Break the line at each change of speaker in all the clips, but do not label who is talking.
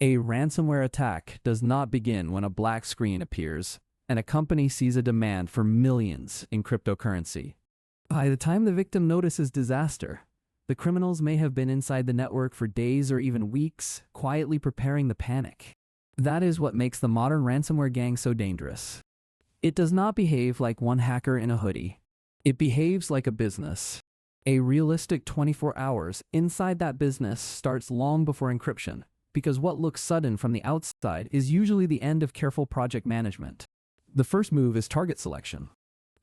A ransomware attack does not begin when a black screen appears and a company sees a demand for millions in cryptocurrency. By the time the victim notices disaster, the criminals may have been inside the network for days or even weeks, quietly preparing the panic. That is what makes the modern ransomware gang so dangerous. It does not behave like one hacker in a hoodie. It behaves like a business. A realistic 24 hours inside that business starts long before encryption, because what looks sudden from the outside is usually the end of careful project management. The first move is target selection.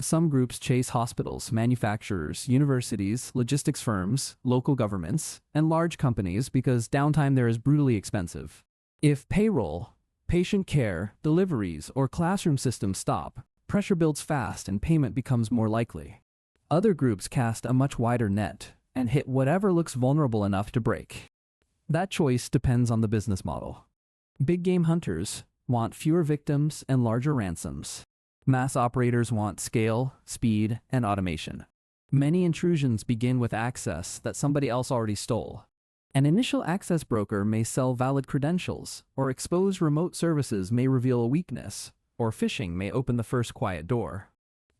Some groups chase hospitals, manufacturers, universities, logistics firms, local governments, and large companies because downtime there is brutally expensive. If payroll, patient care, deliveries, or classroom systems stop, pressure builds fast and payment becomes more likely. Other groups cast a much wider net and hit whatever looks vulnerable enough to break. That choice depends on the business model. Big game hunters want fewer victims and larger ransoms. Mass operators want scale, speed, and automation. Many intrusions begin with access that somebody else already stole. An initial access broker may sell valid credentials, or exposed remote services may reveal a weakness, or phishing may open the first quiet door.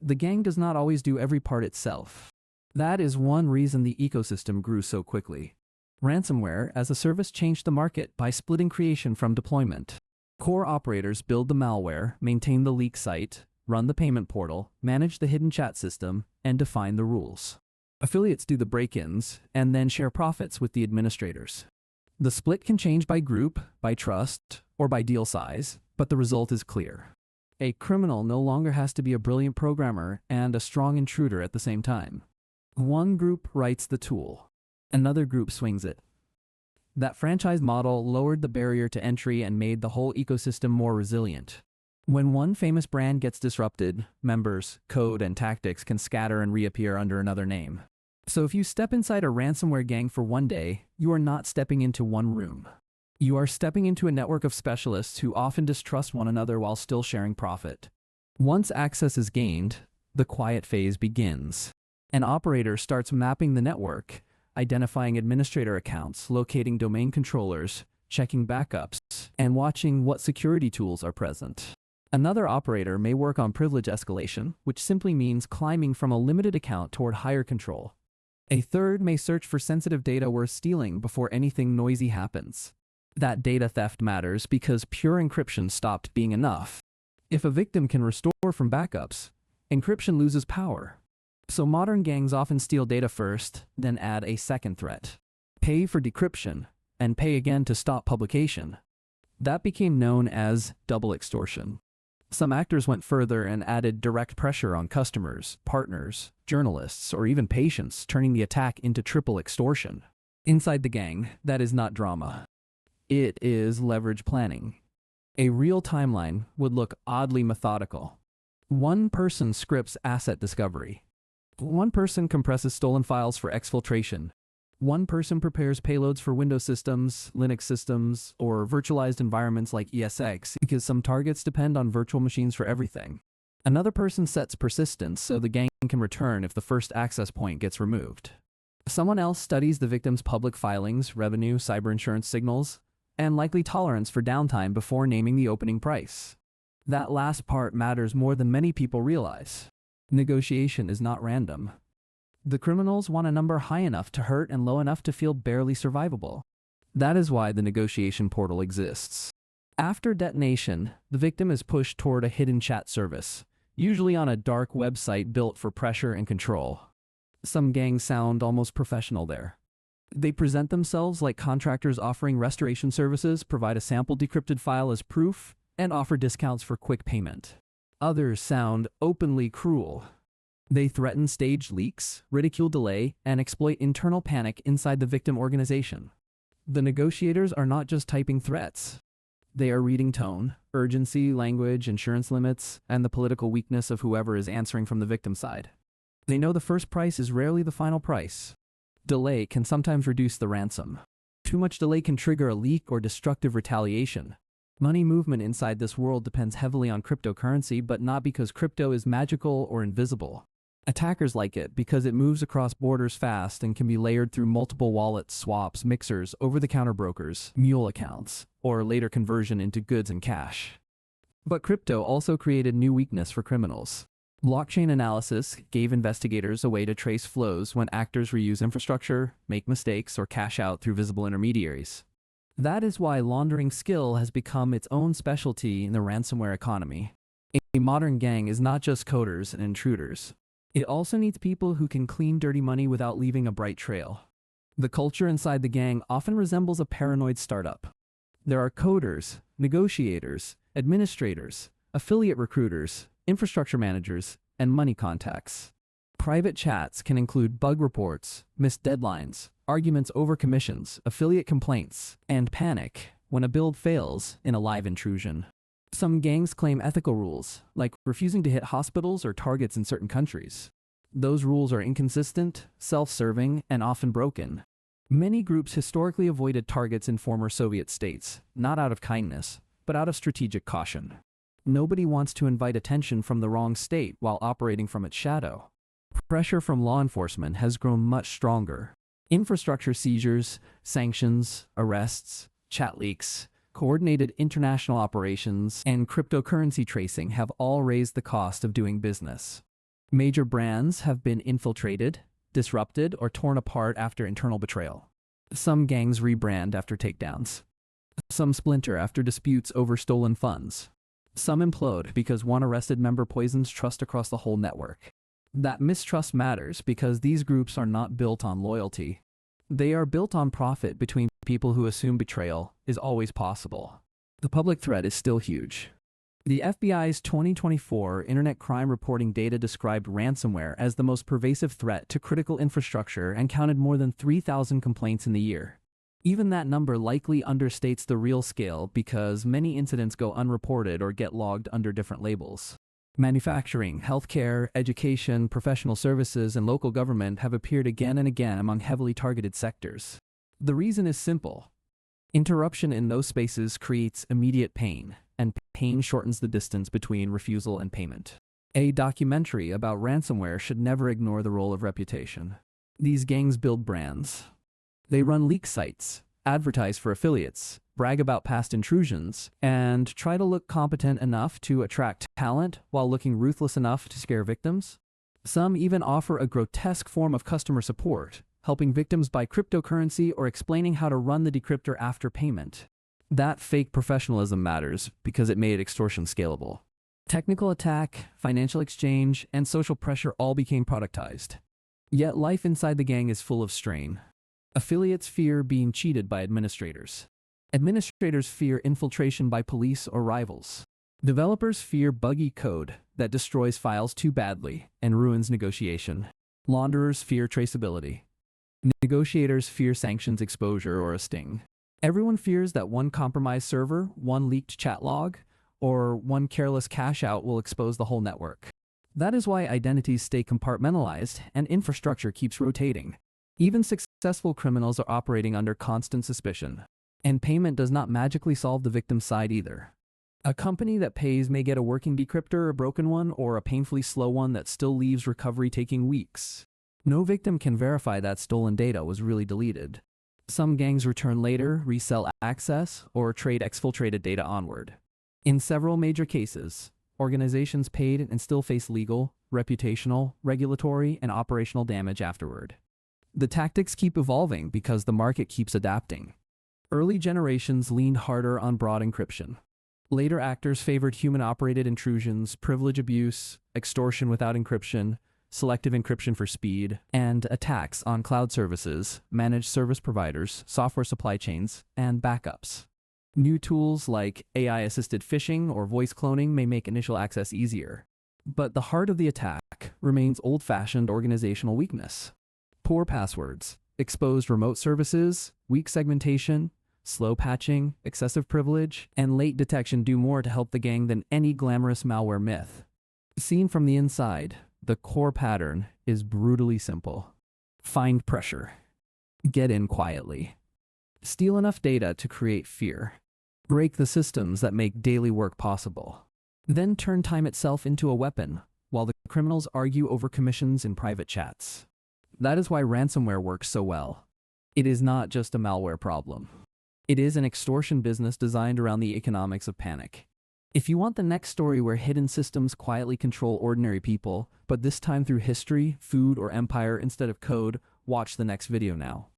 The gang does not always do every part itself. That is one reason the ecosystem grew so quickly. Ransomware as a service changed the market by splitting creation from deployment. Core operators build the malware, maintain the leak site, run the payment portal, manage the hidden chat system, and define the rules. Affiliates do the break-ins and then share profits with the administrators. The split can change by group, by trust, or by deal size, but the result is clear. A criminal no longer has to be a brilliant programmer and a strong intruder at the same time. One group writes the tool. Another group swings it. That franchise model lowered the barrier to entry and made the whole ecosystem more resilient. When one famous brand gets disrupted, members, code, and tactics can scatter and reappear under another name. So if you step inside a ransomware gang for one day, you are not stepping into one room. You are stepping into a network of specialists who often distrust one another while still sharing profit. Once access is gained, the quiet phase begins. An operator starts mapping the network, identifying administrator accounts, locating domain controllers, checking backups, and watching what security tools are present. Another operator may work on privilege escalation, which simply means climbing from a limited account toward higher control. A third may search for sensitive data worth stealing before anything noisy happens. That data theft matters because pure encryption stopped being enough. If a victim can restore from backups, encryption loses power. So modern gangs often steal data first, then add a second threat. Pay for decryption, and pay again to stop publication. That became known as double extortion. Some actors went further and added direct pressure on customers, partners, journalists, or even patients, turning the attack into triple extortion. Inside the gang, that is not drama. It is leverage planning. A real timeline would look oddly methodical. One person scripts asset discovery. One person compresses stolen files for exfiltration. One person prepares payloads for Windows systems, Linux systems, or virtualized environments like ESX because some targets depend on virtual machines for everything. Another person sets persistence so the gang can return if the first access point gets removed. Someone else studies the victim's public filings, revenue, cyber insurance signals, and likely tolerance for downtime before naming the opening price. That last part matters more than many people realize. Negotiation is not random. The criminals want a number high enough to hurt and low enough to feel barely survivable. That is why the negotiation portal exists. After detonation, the victim is pushed toward a hidden chat service, usually on a dark website built for pressure and control. Some gangs sound almost professional there. They present themselves like contractors offering restoration services, provide a sample decrypted file as proof, and offer discounts for quick payment. Others sound openly cruel. They threaten staged leaks, ridicule delay, and exploit internal panic inside the victim organization. The negotiators are not just typing threats. They are reading tone, urgency, language, insurance limits, and the political weakness of whoever is answering from the victim side. They know the first price is rarely the final price. Delay can sometimes reduce the ransom. Too much delay can trigger a leak or destructive retaliation. Money movement inside this world depends heavily on cryptocurrency, but not because crypto is magical or invisible. Attackers like it because it moves across borders fast and can be layered through multiple wallets, swaps, mixers, over-the-counter brokers, mule accounts, or later conversion into goods and cash. But crypto also created new weakness for criminals. Blockchain analysis gave investigators a way to trace flows when actors reuse infrastructure, make mistakes, or cash out through visible intermediaries. That is why laundering skill has become its own specialty in the ransomware economy. A modern gang is not just coders and intruders. It also needs people who can clean dirty money without leaving a bright trail. The culture inside the gang often resembles a paranoid startup. There are coders, negotiators, administrators, affiliate recruiters, infrastructure managers, and money contacts. Private chats can include bug reports, missed deadlines, arguments over commissions, affiliate complaints, and panic when a build fails in a live intrusion. Some gangs claim ethical rules, like refusing to hit hospitals or targets in certain countries. Those rules are inconsistent, self-serving, and often broken. Many groups historically avoided targets in former Soviet states, not out of kindness, but out of strategic caution. Nobody wants to invite attention from the wrong state while operating from its shadow. Pressure from law enforcement has grown much stronger. Infrastructure seizures, sanctions, arrests, chat leaks, coordinated international operations, and cryptocurrency tracing have all raised the cost of doing business. Major brands have been infiltrated, disrupted, or torn apart after internal betrayal. Some gangs rebrand after takedowns. Some splinter after disputes over stolen funds. Some implode because one arrested member poisons trust across the whole network. That mistrust matters because these groups are not built on loyalty. They are built on profit between people who assume betrayal is always possible. The public threat is still huge. The FBI's 2024 Internet Crime Reporting data described ransomware as the most pervasive threat to critical infrastructure and counted more than 3,000 complaints in the year. Even that number likely understates the real scale because many incidents go unreported or get logged under different labels. Manufacturing, healthcare, education, professional services, and local government have appeared again and again among heavily targeted sectors. The reason is simple. Interruption in those spaces creates immediate pain, and pain shortens the distance between refusal and payment. A documentary about ransomware should never ignore the role of reputation. These gangs build brands. They run leak sites, advertise for affiliates, brag about past intrusions, and try to look competent enough to attract talent while looking ruthless enough to scare victims. Some even offer a grotesque form of customer support, helping victims buy cryptocurrency or explaining how to run the decryptor after payment. That fake professionalism matters because it made extortion scalable. Technical attack, financial exchange, and social pressure all became productized. Yet life inside the gang is full of strain. Affiliates fear being cheated by administrators. Administrators fear infiltration by police or rivals. Developers fear buggy code that destroys files too badly and ruins negotiation. Launderers fear traceability. Negotiators fear sanctions exposure or a sting. Everyone fears that one compromised server, one leaked chat log, or one careless cash out will expose the whole network. That is why identities stay compartmentalized and infrastructure keeps rotating. Even successful criminals are operating under constant suspicion. And payment does not magically solve the victim's side either. A company that pays may get a working decryptor, a broken one, or a painfully slow one that still leaves recovery taking weeks. No victim can verify that stolen data was really deleted. Some gangs return later, resell access, or trade exfiltrated data onward. In several major cases, organizations paid and still face legal, reputational, regulatory, and operational damage afterward. The tactics keep evolving because the market keeps adapting. Early generations leaned harder on broad encryption. Later actors favored human-operated intrusions, privilege abuse, extortion without encryption, selective encryption for speed, and attacks on cloud services, managed service providers, software supply chains, and backups. New tools like AI-assisted phishing or voice cloning may make initial access easier. But the heart of the attack remains old-fashioned organizational weakness. Poor passwords, exposed remote services, weak segmentation, slow patching, excessive privilege, and late detection do more to help the gang than any glamorous malware myth. Seen from the inside, the core pattern is brutally simple. Find pressure. Get in quietly. Steal enough data to create fear. Break the systems that make daily work possible. Then turn time itself into a weapon, while the criminals argue over commissions in private chats. That is why ransomware works so well. It is not just a malware problem. It is an extortion business designed around the economics of panic. If you want the next story where hidden systems quietly control ordinary people, but this time through history, food, or empire instead of code, watch the next video now.